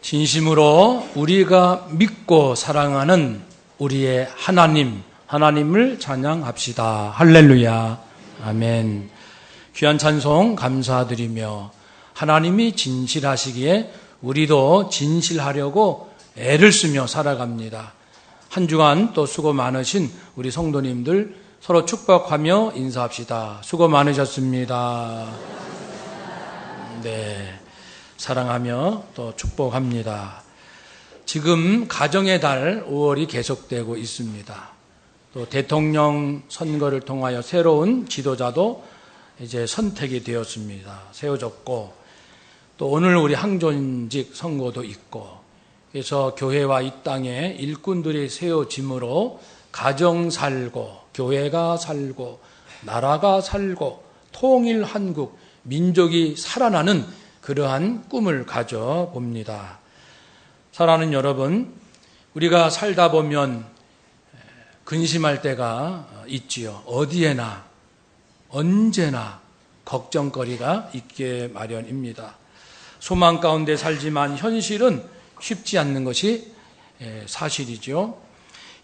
진심으로 우리가 믿고 사랑하는 우리의 하나님을 찬양합시다. 할렐루야. 아멘. 귀한 찬송 감사드리며 하나님이 진실하시기에 우리도 진실하려고 애를 쓰며 살아갑니다. 한 주간 또 수고 많으신 우리 성도님들 서로 축복하며 인사합시다. 수고 많으셨습니다. 네. 사랑하며 또 축복합니다. 지금 가정의 달 5월이 계속되고 있습니다. 또 대통령 선거를 통하여 새로운 지도자도 이제 선택이 되었습니다. 세워졌고 또 오늘 우리 항존직 선거도 있고 그래서 교회와 이 땅에 일꾼들이 세워짐으로 가정 살고 교회가 살고 나라가 살고 통일 한국 민족이 살아나는 그러한 꿈을 가져봅니다. 사랑하는 여러분, 우리가 살다 보면 근심할 때가 있지요. 어디에나 언제나 걱정거리가 있게 마련입니다. 소망 가운데 살지만 현실은 쉽지 않는 것이 사실이죠.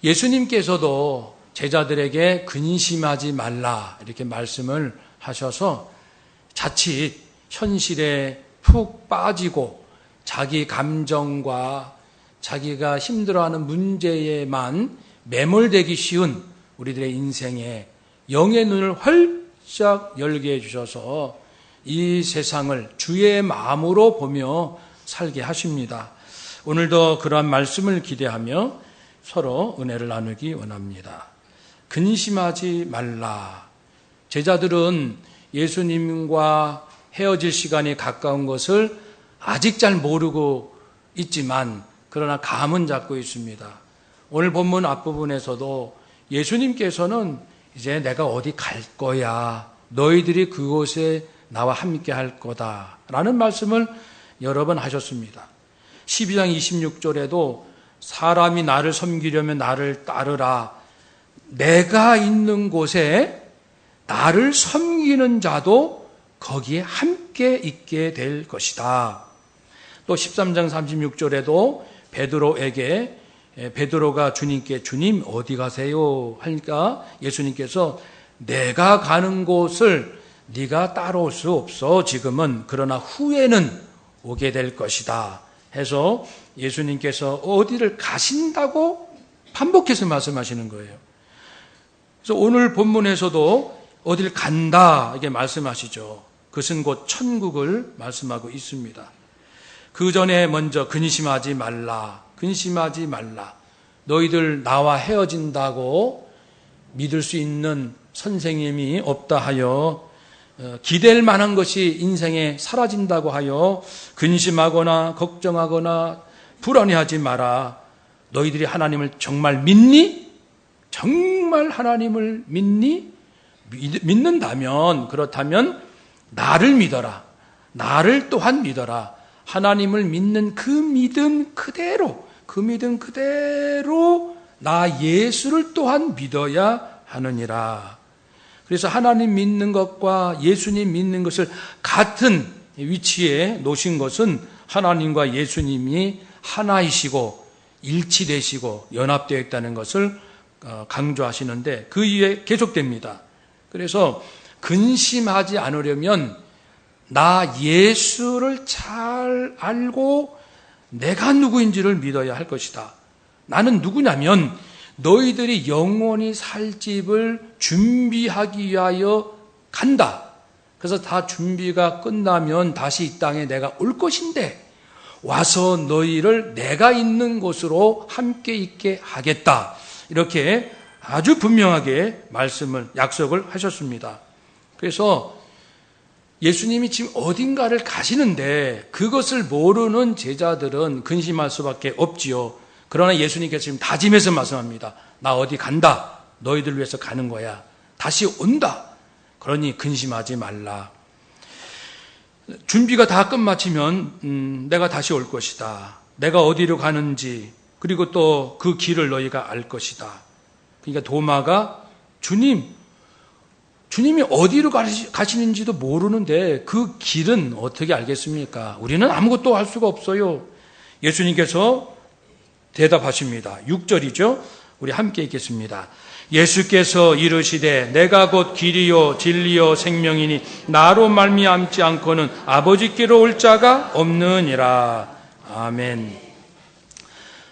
예수님께서도 제자들에게 근심하지 말라 이렇게 말씀을 하셔서 자칫 현실에 푹 빠지고 자기 감정과 자기가 힘들어하는 문제에만 매몰되기 쉬운 우리들의 인생에 영의 눈을 활짝 열게 해주셔서 이 세상을 주의 마음으로 보며 살게 하십니다. 오늘도 그러한 말씀을 기대하며 서로 은혜를 나누기 원합니다. 근심하지 말라. 제자들은 예수님과 헤어질 시간이 가까운 것을 아직 잘 모르고 있지만 그러나 감은 잡고 있습니다. 오늘 본문 앞부분에서도 예수님께서는 이제 내가 어디 갈 거야. 너희들이 그곳에 나와 함께 할 거다. 라는 말씀을 여러 번 하셨습니다. 12장 26절에도 사람이 나를 섬기려면 나를 따르라. 내가 있는 곳에 나를 섬기는 자도 거기에 함께 있게 될 것이다. 또 13장 36절에도 베드로가 주님께 주님 어디 가세요? 하니까 예수님께서 내가 가는 곳을 네가 따라올 수 없어 지금은 그러나 후에는 오게 될 것이다 해서 예수님께서 어디를 가신다고 반복해서 말씀하시는 거예요. 그래서 오늘 본문에서도 어딜 간다 이렇게 말씀하시죠. 그것은 곧 천국을 말씀하고 있습니다. 그 전에 먼저 근심하지 말라. 너희들 나와 헤어진다고 믿을 수 있는 선생님이 없다 하여 기댈 만한 것이 인생에 사라진다고 하여 근심하거나 걱정하거나 불안해하지 마라. 너희들이 하나님을 정말 믿니? 정말 하나님을 믿니? 그렇다면 나를 믿어라. 나를 또한 믿어라. 하나님을 믿는 그 믿음 그대로 나 예수를 또한 믿어야 하느니라. 그래서 하나님 믿는 것과 예수님 믿는 것을 같은 위치에 놓으신 것은 하나님과 예수님이 하나이시고 일치되시고 연합되어 있다는 것을 강조하시는데 그 이후에 계속됩니다. 그래서 근심하지 않으려면 나 예수를 잘 알고 내가 누구인지를 믿어야 할 것이다. 나는 누구냐면 너희들이 영원히 살 집을 준비하기 위하여 간다. 그래서 다 준비가 끝나면 다시 이 땅에 내가 올 것인데 와서 너희를 내가 있는 곳으로 함께 있게 하겠다. 이렇게 아주 분명하게 약속을 하셨습니다. 그래서 예수님이 지금 어딘가를 가시는데 그것을 모르는 제자들은 근심할 수밖에 없지요. 그러나 예수님께서 지금 다짐해서 말씀합니다. 나 어디 간다. 너희들 위해서 가는 거야. 다시 온다. 그러니 근심하지 말라. 준비가 다 끝마치면 내가 다시 올 것이다. 내가 어디로 가는지 그리고 또 그 길을 너희가 알 것이다. 그러니까 도마가 주님이 어디로 가시는지도 모르는데 그 길은 어떻게 알겠습니까? 우리는 아무것도 알 수가 없어요. 예수님께서 대답하십니다. 6절이죠. 우리 함께 읽겠습니다. 예수께서 이르시되 내가 곧 길이요 진리요 생명이니 나로 말미암지 않고는 아버지께로 올 자가 없느니라. 아멘.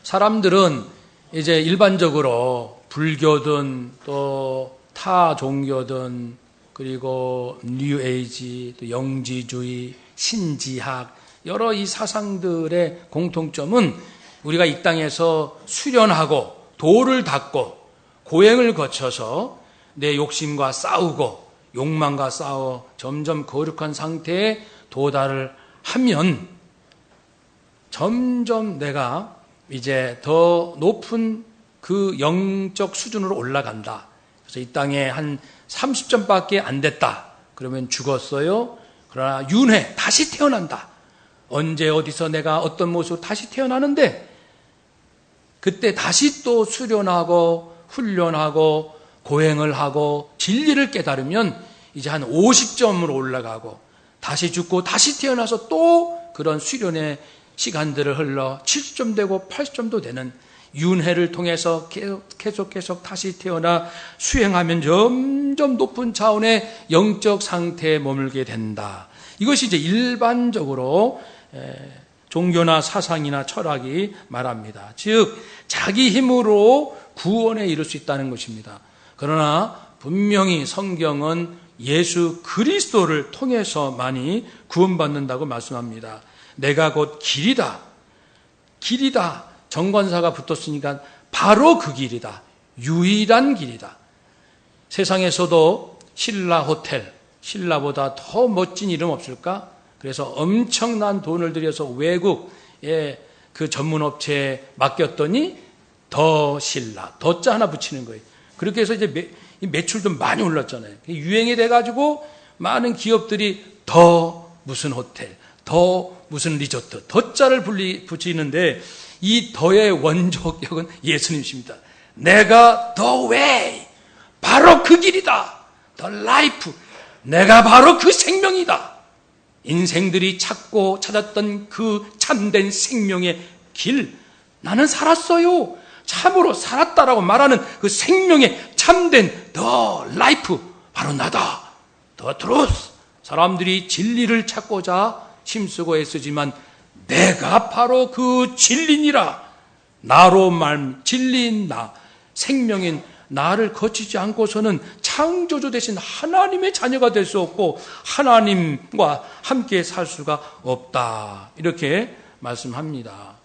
사람들은 이제 일반적으로 불교든 또 타 종교든 그리고 뉴에이지, 또 영지주의, 신지학 여러 이 사상들의 공통점은 우리가 이 땅에서 수련하고 도를 닦고 고행을 거쳐서 내 욕심과 싸우고 욕망과 싸워 점점 거룩한 상태에 도달을 하면 점점 내가 이제 더 높은 그 영적 수준으로 올라간다. 그래서 이 땅에 한 30점밖에 안 됐다. 그러면 죽었어요. 그러나 윤회, 다시 태어난다. 언제 어디서 내가 어떤 모습으로 다시 태어나는데 그때 다시 또 수련하고 훈련하고 고행을 하고 진리를 깨달으면 이제 한 50점으로 올라가고 다시 죽고 다시 태어나서 또 그런 수련의 시간들을 흘러 70점 되고 80점도 되는 윤회를 통해서 계속 다시 태어나 수행하면 점점 높은 차원의 영적 상태에 머물게 된다. 이것이 이제 일반적으로 종교나 사상이나 철학이 말합니다. 즉 자기 힘으로 구원에 이를 수 있다는 것입니다. 그러나 분명히 성경은 예수 그리스도를 통해서만이 구원받는다고 말씀합니다. 내가 곧 길이다. 길이다. 정관사가 붙었으니까 바로 그 길이다. 유일한 길이다. 세상에서도 신라 호텔, 신라보다 더 멋진 이름 없을까? 그래서 엄청난 돈을 들여서 외국의 그 전문업체에 맡겼더니 더 신라, 더자 하나 붙이는 거예요. 그렇게 해서 이제 매출도 많이 올랐잖아요. 유행이 돼가지고 많은 기업들이 더 무슨 호텔, 더 무슨 리조트, 더자를 붙이는데 이 더의 원조격은 예수님이십니다. 내가 the way, 바로 그 길이다. the life, 내가 바로 그 생명이다. 인생들이 찾고 찾았던 그 참된 생명의 길, 나는 살았어요. 참으로 살았다라고 말하는 그 생명의 참된 the life, 바로 나다. the truth. 사람들이 진리를 찾고자 힘쓰고 애쓰지만 내가 바로 그 진리니라. 나로 진리인 나, 생명인 나를 거치지 않고서는 창조주 되신 하나님의 자녀가 될 수 없고 하나님과 함께 살 수가 없다. 이렇게 말씀합니다.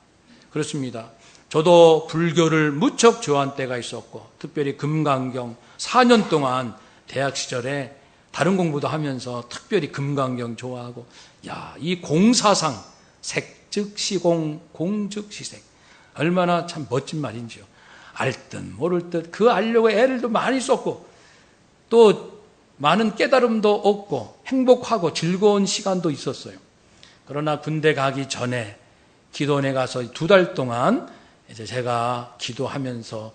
그렇습니다. 저도 불교를 무척 좋아한 때가 있었고 특별히 금강경 4년 동안 대학 시절에 다른 공부도 하면서 특별히 금강경 좋아하고 이 공사상 색즉 시공, 공즉 시색 얼마나 참 멋진 말인지요. 알 듯 모를 듯 그 알려고 애를 많이 썼고 또 많은 깨달음도 얻고 행복하고 즐거운 시간도 있었어요. 그러나 군대 가기 전에 기도원에 가서 2달 동안 이제 제가 기도하면서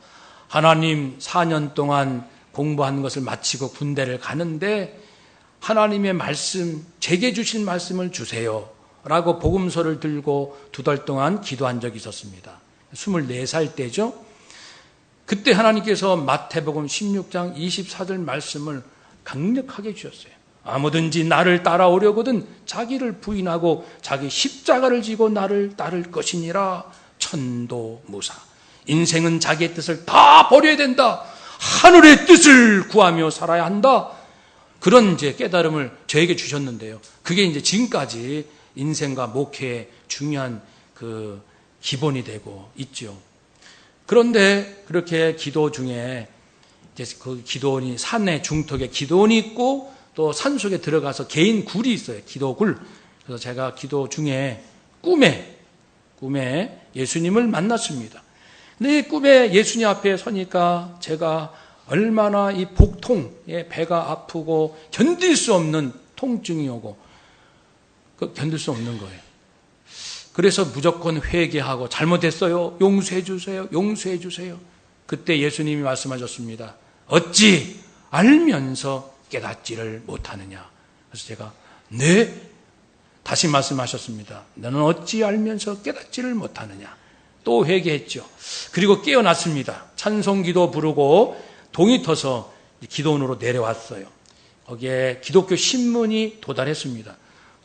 하나님 4년 동안 공부한 것을 마치고 군대를 가는데 하나님의 말씀, 제게 주신 말씀을 주세요 라고 복음서를 들고 2달 동안 기도한 적이 있었습니다. 24살 때죠. 그때 하나님께서 마태복음 16장 24절 말씀을 강력하게 주셨어요. 아무든지 나를 따라오려거든 자기를 부인하고 자기 십자가를 지고 나를 따를 것이니라. 천도무사. 인생은 자기의 뜻을 다 버려야 된다. 하늘의 뜻을 구하며 살아야 한다. 그런 이제 깨달음을 저에게 주셨는데요. 그게 이제 지금까지 인생과 목회의 중요한 그 기본이 되고 있죠. 그런데 그렇게 기도 중에 이제 그 기도원이 산의 중턱에 기도원이 있고 또 산속에 들어가서 개인 굴이 있어요. 기도굴. 그래서 제가 기도 중에 꿈에 예수님을 만났습니다. 근데 이 꿈에 예수님 앞에 서니까 제가 얼마나 이 복통에 배가 아프고 견딜 수 없는 통증이 오고 견딜 수 없는 거예요. 그래서 무조건 회개하고 잘못했어요. 용서해 주세요. 용서해 주세요. 그때 예수님이 말씀하셨습니다. 어찌 알면서 깨닫지를 못하느냐. 그래서 제가 네? 다시 말씀하셨습니다. 너는 어찌 알면서 깨닫지를 못하느냐. 또 회개했죠. 그리고 깨어났습니다. 찬송기도 부르고 동이 터서 기도원으로 내려왔어요. 거기에 기독교 신문이 도달했습니다.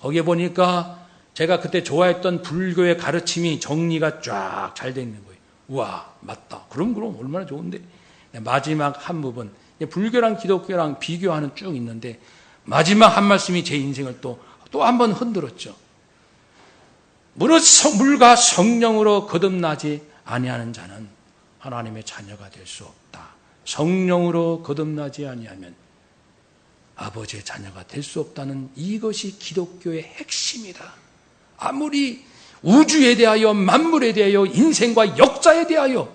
거기에 보니까 제가 그때 좋아했던 불교의 가르침이 정리가 쫙 잘 돼 있는 거예요. 우와, 맞다. 그럼 얼마나 좋은데. 마지막 한 부분, 불교랑 기독교랑 비교하는 쭉 있는데 마지막 한 말씀이 제 인생을 또 한 번 흔들었죠. 물과 성령으로 거듭나지 아니하는 자는 하나님의 자녀가 될 수 없다. 성령으로 거듭나지 아니하면 아버지의 자녀가 될 수 없다는 이것이 기독교의 핵심이다. 아무리 우주에 대하여 만물에 대하여 인생과 역사에 대하여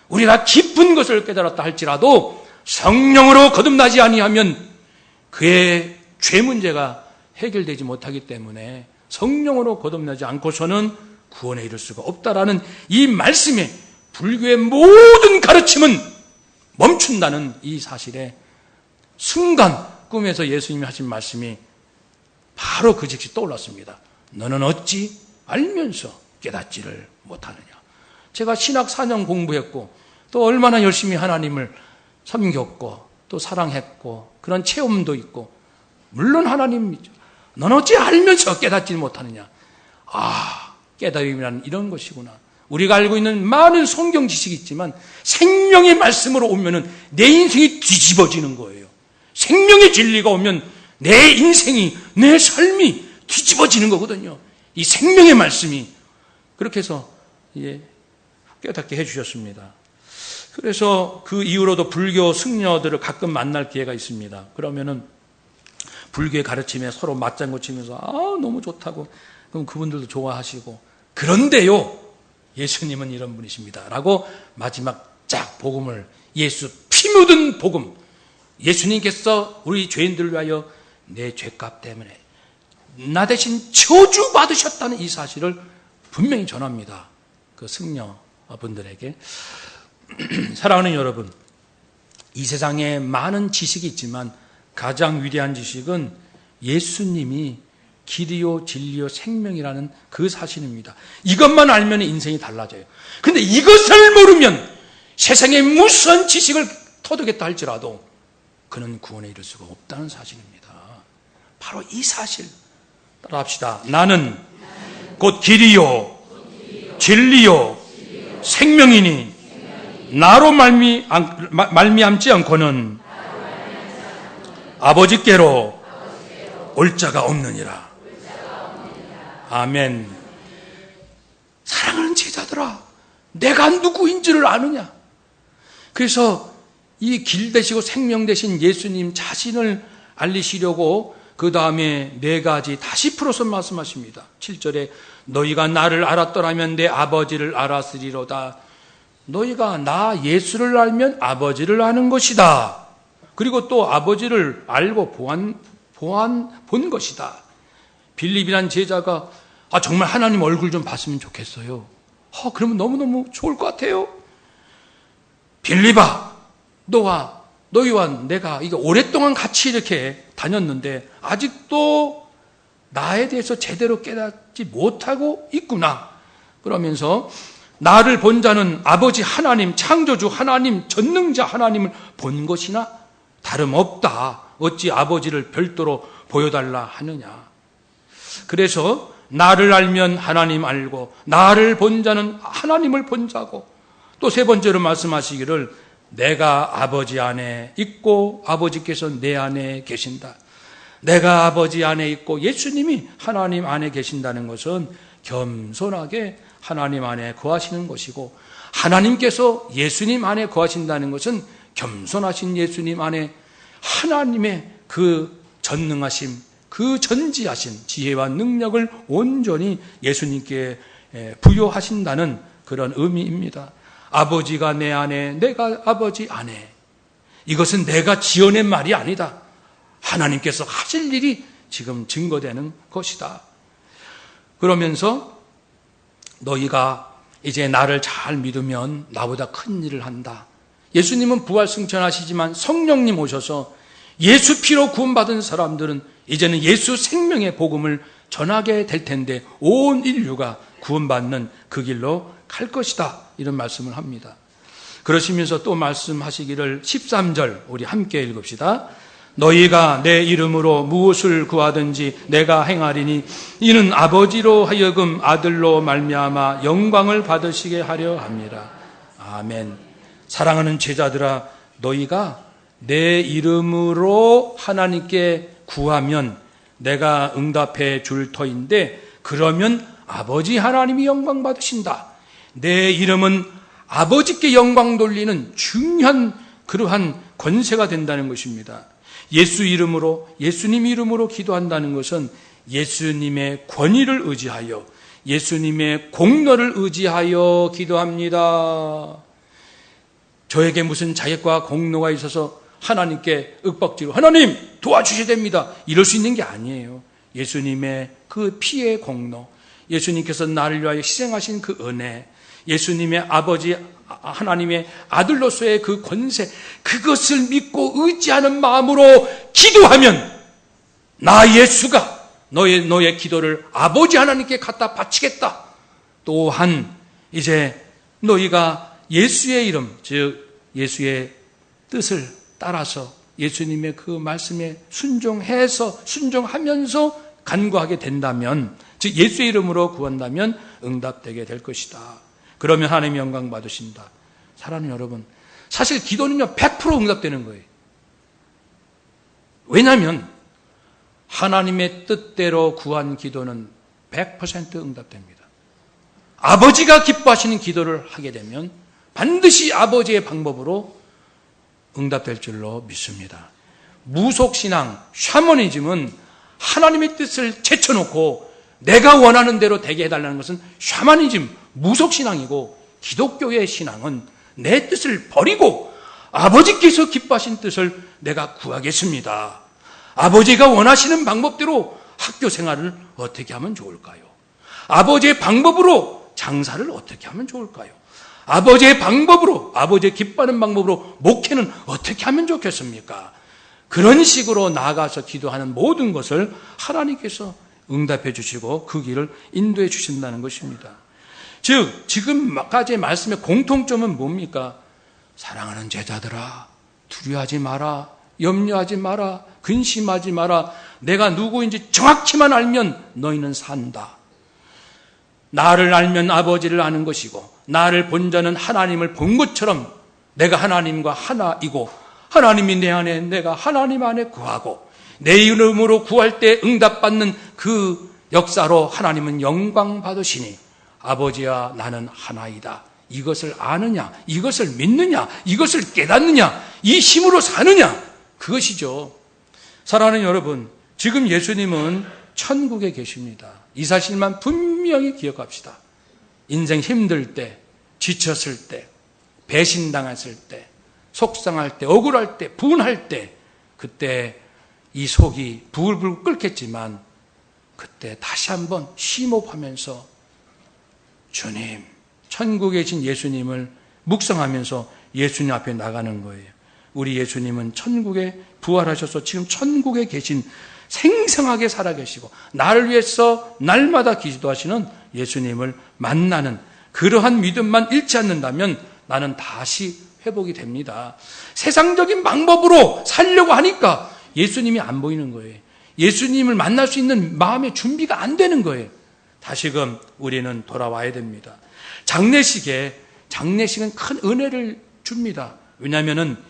우리가 깊은 것을 깨달았다 할지라도 성령으로 거듭나지 아니하면 그의 죄 문제가 해결되지 못하기 때문에 성령으로 거듭나지 않고서는 구원에 이를 수가 없다라는 이 말씀에 불교의 모든 가르침은 멈춘다는 이 사실에 순간 꿈에서 예수님이 하신 말씀이 바로 그 즉시 떠올랐습니다. 너는 어찌 알면서 깨닫지를 못하느냐. 제가 신학 4년 공부했고 또 얼마나 열심히 하나님을 섬겼고 또 사랑했고 그런 체험도 있고 물론 하나님이죠. 너는 어찌 알면서 깨닫지 못하느냐. 깨달음이라는 이런 것이구나. 우리가 알고 있는 많은 성경 지식이 있지만 생명의 말씀으로 오면은 내 인생이 뒤집어지는 거예요. 생명의 진리가 오면 내 인생이, 내 삶이 뒤집어지는 거거든요. 이 생명의 말씀이. 그렇게 해서 깨닫게 해주셨습니다. 그래서 그 이후로도 불교 승려들을 가끔 만날 기회가 있습니다. 그러면은 불교의 가르침에 서로 맞장구 치면서 너무 좋다고 그럼 그분들도 좋아하시고 그런데요 예수님은 이런 분이십니다 라고 마지막 쫙 복음을 예수 피 묻은 복음 예수님께서 우리 죄인들을 위하여 내 죄값 때문에 나 대신 저주받으셨다는 이 사실을 분명히 전합니다. 그 승려분들에게. 사랑하는 여러분, 이 세상에 많은 지식이 있지만 가장 위대한 지식은 예수님이 길이요 진리요 생명이라는 그 사실입니다. 이것만 알면 인생이 달라져요. 그런데 이것을 모르면 세상에 무슨 지식을 터득했다 할지라도 그는 구원에 이를 수가 없다는 사실입니다. 바로 이 사실 따라합시다. 나는 곧 길이요 진리요 생명이니 나로 말미암지 않고는 아버지께로 올 자가 없느니라. 아멘. 사랑하는 제자들아, 내가 누구인지를 아느냐? 그래서 이 길 되시고 생명 되신 예수님 자신을 알리시려고 그 다음에 4가지 다시 풀어서 말씀하십니다. 7절에 너희가 나를 알았더라면 내 아버지를 알았으리로다. 너희가 나 예수를 알면 아버지를 아는 것이다. 그리고 또 아버지를 알고 본 것이다. 빌립이란 제자가 정말 하나님 얼굴 좀 봤으면 좋겠어요. 그러면 너무너무 좋을 것 같아요. 빌립아, 너희와 내가 이게 오랫동안 같이 이렇게 다녔는데 아직도 나에 대해서 제대로 깨닫지 못하고 있구나. 그러면서 나를 본 자는 아버지 하나님, 창조주 하나님, 전능자 하나님을 본 것이나 다름없다. 어찌 아버지를 별도로 보여달라 하느냐. 그래서 나를 알면 하나님 알고 나를 본 자는 하나님을 본 자고 또 3번째로 말씀하시기를 내가 아버지 안에 있고 아버지께서 내 안에 계신다. 내가 아버지 안에 있고 예수님이 하나님 안에 계신다는 것은 겸손하게 하나님 안에 거하시는 것이고 하나님께서 예수님 안에 거하신다는 것은 겸손하신 예수님 안에 하나님의 그 전능하심, 그 전지하신 지혜와 능력을 온전히 예수님께 부여하신다는 그런 의미입니다. 아버지가 내 안에, 내가 아버지 안에. 이것은 내가 지어낸 말이 아니다. 하나님께서 하실 일이 지금 증거되는 것이다. 그러면서 너희가 이제 나를 잘 믿으면 나보다 큰 일을 한다. 예수님은 부활승천하시지만 성령님 오셔서 예수 피로 구원받은 사람들은 이제는 예수 생명의 복음을 전하게 될 텐데 온 인류가 구원받는 그 길로 갈 것이다. 이런 말씀을 합니다. 그러시면서 또 말씀하시기를 13절 우리 함께 읽읍시다. 너희가 내 이름으로 무엇을 구하든지 내가 행하리니 이는 아버지로 하여금 아들로 말미암아 영광을 받으시게 하려 함이라. 아멘. 사랑하는 제자들아, 너희가 내 이름으로 하나님께 구하면 내가 응답해 줄 터인데 그러면 아버지 하나님이 영광 받으신다. 내 이름은 아버지께 영광 돌리는 중요한 그러한 권세가 된다는 것입니다. 예수 이름으로, 예수님 이름으로 기도한다는 것은 예수님의 권위를 의지하여, 예수님의 공로를 의지하여 기도합니다. 저에게 무슨 자격과 공로가 있어서 하나님께 윽박지로 하나님 도와주셔야 됩니다, 이럴 수 있는 게 아니에요. 예수님의 그 피의 공로, 예수님께서 나를 위하여 희생하신 그 은혜, 예수님의 아버지 하나님의 아들로서의 그 권세, 그것을 믿고 의지하는 마음으로 기도하면 나 예수가 너의 기도를 아버지 하나님께 갖다 바치겠다. 또한 이제 너희가 예수의 이름, 즉 예수의 뜻을 따라서 예수님의 그 말씀에 순종하면서 간구하게 된다면, 즉 예수의 이름으로 구한다면 응답되게 될 것이다. 그러면 하나님이 영광 받으신다. 사랑하는 여러분, 사실 기도는요 100% 응답되는 거예요. 왜냐하면 하나님의 뜻대로 구한 기도는 100% 응답됩니다. 아버지가 기뻐하시는 기도를 하게 되면 반드시 아버지의 방법으로 응답될 줄로 믿습니다. 무속신앙, 샤머니즘은 하나님의 뜻을 제쳐놓고 내가 원하는 대로 되게 해달라는 것은 샤머니즘, 무속신앙이고, 기독교의 신앙은 내 뜻을 버리고 아버지께서 기뻐하신 뜻을 내가 구하겠습니다. 아버지가 원하시는 방법대로 학교 생활을 어떻게 하면 좋을까요? 아버지의 방법으로 장사를 어떻게 하면 좋을까요? 아버지의 방법으로, 아버지의 기뻐하는 방법으로 목회는 어떻게 하면 좋겠습니까? 그런 식으로 나아가서 기도하는 모든 것을 하나님께서 응답해 주시고 그 길을 인도해 주신다는 것입니다. 즉 지금까지의 말씀의 공통점은 뭡니까? 사랑하는 제자들아, 두려워하지 마라, 염려하지 마라, 근심하지 마라. 내가 누구인지 정확히만 알면 너희는 산다. 나를 알면 아버지를 아는 것이고, 나를 본 자는 하나님을 본 것처럼 내가 하나님과 하나이고, 하나님이 내 안에, 내가 하나님 안에 구하고, 내 이름으로 구할 때 응답받는 그 역사로 하나님은 영광 받으시니 아버지와 나는 하나이다. 이것을 아느냐, 이것을 믿느냐, 이것을 깨닫느냐, 이 힘으로 사느냐, 그것이죠. 사랑하는 여러분, 지금 예수님은 천국에 계십니다. 이 사실만 분명히 기억합시다. 인생 힘들 때, 지쳤을 때, 배신당했을 때, 속상할 때, 억울할 때, 분할 때, 그때 이 속이 부글부글 끓겠지만 그때 다시 한번 심호흡하면서 주님, 천국에 계신 예수님을 묵상하면서 예수님 앞에 나가는 거예요. 우리 예수님은 천국에 부활하셔서 지금 천국에 계신, 생생하게 살아계시고 나를 위해서 날마다 기도하시는 예수님을 만나는 그러한 믿음만 잃지 않는다면 나는 다시 회복이 됩니다. 세상적인 방법으로 살려고 하니까 예수님이 안 보이는 거예요. 예수님을 만날 수 있는 마음의 준비가 안 되는 거예요. 다시금 우리는 돌아와야 됩니다. 장례식은 큰 은혜를 줍니다. 왜냐하면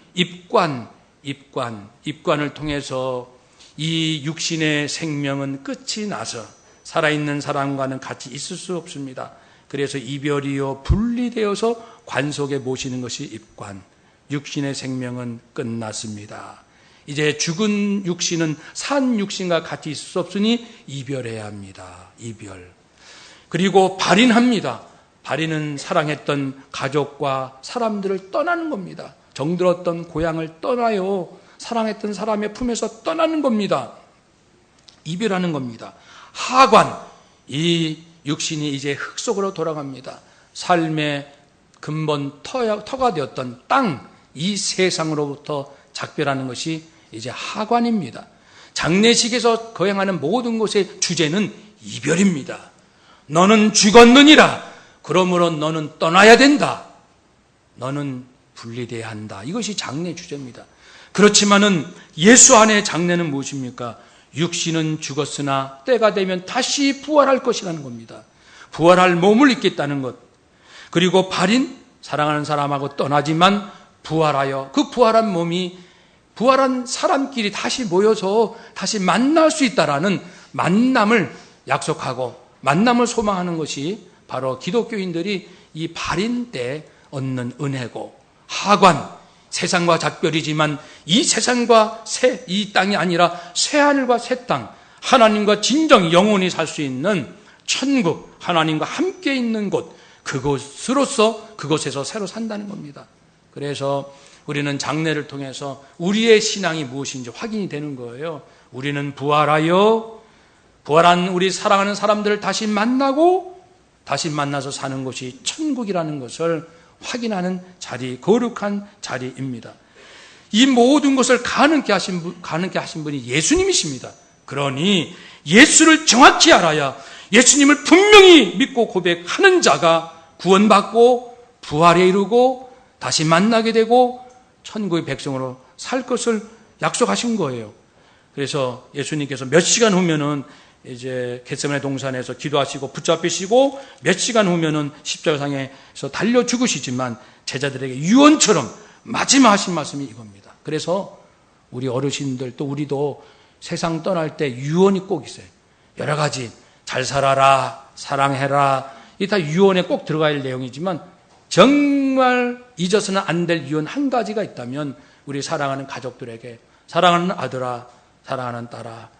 입관을 통해서 이 육신의 생명은 끝이 나서 살아있는 사람과는 같이 있을 수 없습니다. 그래서 이별이요 분리되어서 관속에 모시는 것이 입관. 육신의 생명은 끝났습니다. 이제 죽은 육신은 산 육신과 같이 있을 수 없으니 이별해야 합니다. 이별. 그리고 발인합니다. 발인은 사랑했던 가족과 사람들을 떠나는 겁니다. 정들었던 고향을 떠나요. 사랑했던 사람의 품에서 떠나는 겁니다. 이별하는 겁니다. 하관, 이 육신이 이제 흙 속으로 돌아갑니다. 삶의 근본 터가 되었던 땅, 이 세상으로부터 작별하는 것이 이제 하관입니다. 장례식에서 거행하는 모든 것의 주제는 이별입니다. 너는 죽었느니라. 그러므로 너는 떠나야 된다. 너는 분리돼야 한다. 이것이 장례 주제입니다. 그렇지만은 예수 안에 장례는 무엇입니까? 육신은 죽었으나 때가 되면 다시 부활할 것이라는 겁니다. 부활할 몸을 입겠다는 것. 그리고 발인, 사랑하는 사람하고 떠나지만 부활하여 그 부활한 몸이 부활한 사람끼리 다시 모여서 다시 만날 수 있다라는 만남을 약속하고 만남을 소망하는 것이 바로 기독교인들이 이 발인 때 얻는 은혜고, 하관, 세상과 작별이지만 이 세상과 이 땅이 아니라 새하늘과 새 땅, 하나님과 진정 영원히 살 수 있는 천국, 하나님과 함께 있는 곳, 그곳에서 새로 산다는 겁니다. 그래서 우리는 장례를 통해서 우리의 신앙이 무엇인지 확인이 되는 거예요. 우리는 부활하여 부활한 우리 사랑하는 사람들을 다시 만나고 다시 만나서 사는 것이 천국이라는 것을 확인하는 자리, 거룩한 자리입니다. 이 모든 것을 가능케 하신 분이 예수님이십니다. 그러니 예수를 정확히 알아야 예수님을 분명히 믿고 고백하는 자가 구원받고 부활에 이르고 다시 만나게 되고 천국의 백성으로 살 것을 약속하신 거예요. 그래서 예수님께서 몇 시간 후면은 이제 겟세마네 동산에서 기도하시고 붙잡히시고 몇 시간 후면은 십자가상에서 달려 죽으시지만 제자들에게 유언처럼 마지막 하신 말씀이 이겁니다. 그래서 우리 어르신들 또 우리도 세상 떠날 때 유언이 꼭 있어요. 여러 가지 잘 살아라, 사랑해라, 이 다 유언에 꼭 들어가야 할 내용이지만 정말 잊어서는 안 될 유언 한 가지가 있다면 우리 사랑하는 가족들에게, 사랑하는 아들아, 사랑하는 딸아,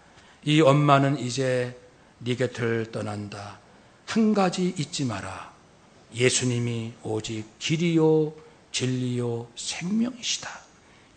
이 엄마는 이제 네 곁을 떠난다. 한 가지 잊지 마라. 예수님이 오직 길이요 진리요 생명이시다.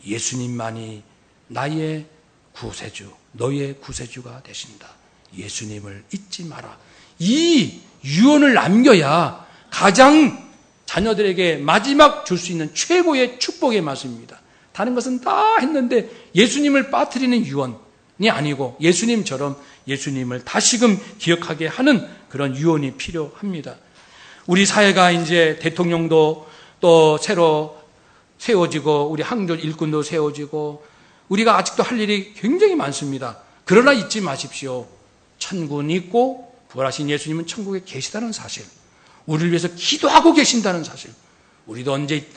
예수님만이 나의 구세주, 너의 구세주가 되신다. 예수님을 잊지 마라. 이 유언을 남겨야 가장 자녀들에게 마지막 줄 수 있는 최고의 축복의 말씀입니다. 다른 것은 다 했는데 예수님을 빠뜨리는 유언이 아니고 예수님처럼 예수님을 다시금 기억하게 하는 그런 유언이 필요합니다. 우리 사회가 이제 대통령도 또 새로 세워지고 우리 항전 일꾼도 세워지고 우리가 아직도 할 일이 굉장히 많습니다. 그러나 잊지 마십시오. 천국은 있고 부활하신 예수님은 천국에 계시다는 사실, 우리를 위해서 기도하고 계신다는 사실, 우리도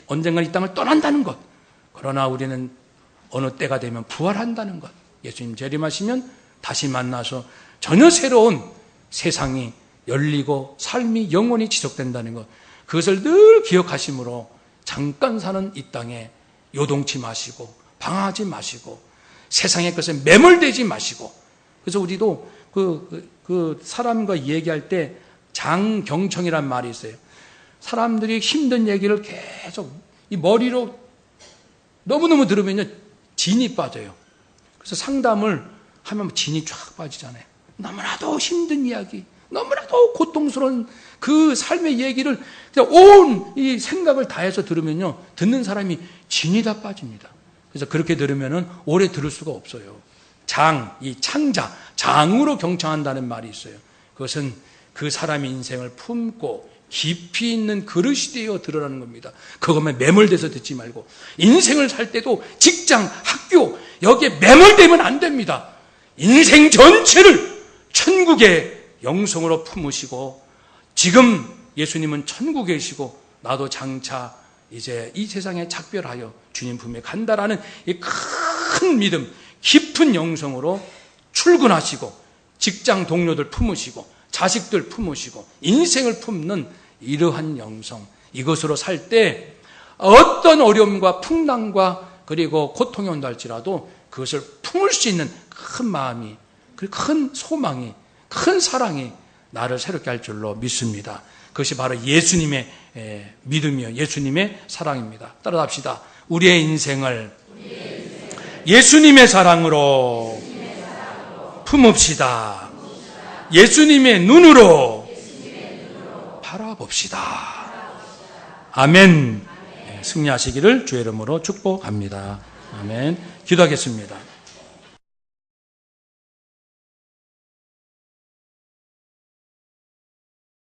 언젠가 이 땅을 떠난다는 것, 그러나 우리는 어느 때가 되면 부활한다는 것, 예수님 재림하시면 다시 만나서 전혀 새로운 세상이 열리고 삶이 영원히 지속된다는 것, 그것을 늘 기억하심으로 잠깐 사는 이 땅에 요동치 마시고 방황하지 마시고 세상의 것에 매몰되지 마시고. 그래서 우리도 그 사람과 얘기할 때 장경청이란 말이 있어요. 사람들이 힘든 얘기를 계속 이 머리로 너무너무 들으면요 진이 빠져요. 그래서 상담을 하면 진이 쫙 빠지잖아요. 너무나도 힘든 이야기, 너무나도 고통스러운 그 삶의 얘기를 온 이 생각을 다해서 들으면요 듣는 사람이 진이 다 빠집니다. 그래서 그렇게 들으면은 오래 들을 수가 없어요. 이 창자, 장으로 경청한다는 말이 있어요. 그것은 그 사람의 인생을 품고 깊이 있는 그릇이 되어 들으라는 겁니다. 그것만 매몰돼서 듣지 말고 인생을 살 때도 직장, 학교 여기에 매몰되면 안 됩니다. 인생 전체를 천국의 영성으로 품으시고 지금 예수님은 천국에 계시고 나도 장차 이제 이 세상에 작별하여 주님 품에 간다라는 이 큰 믿음, 깊은 영성으로 출근하시고 직장 동료들 품으시고 자식들 품으시고 인생을 품는 이러한 영성, 이것으로 살 때 어떤 어려움과 풍랑과 그리고 고통이 온다 할지라도 그것을 품을 수 있는 큰 마음이, 그리고 큰 소망이, 큰 사랑이 나를 새롭게 할 줄로 믿습니다. 그것이 바로 예수님의 믿음이요 예수님의 사랑입니다. 따라합시다. 우리의 인생을 예수님의 사랑으로 품읍시다. 예수님의 눈으로 바라봅시다. 아멘. 승리하시기를 주의 이름으로 축복합니다. 아멘. 기도하겠습니다.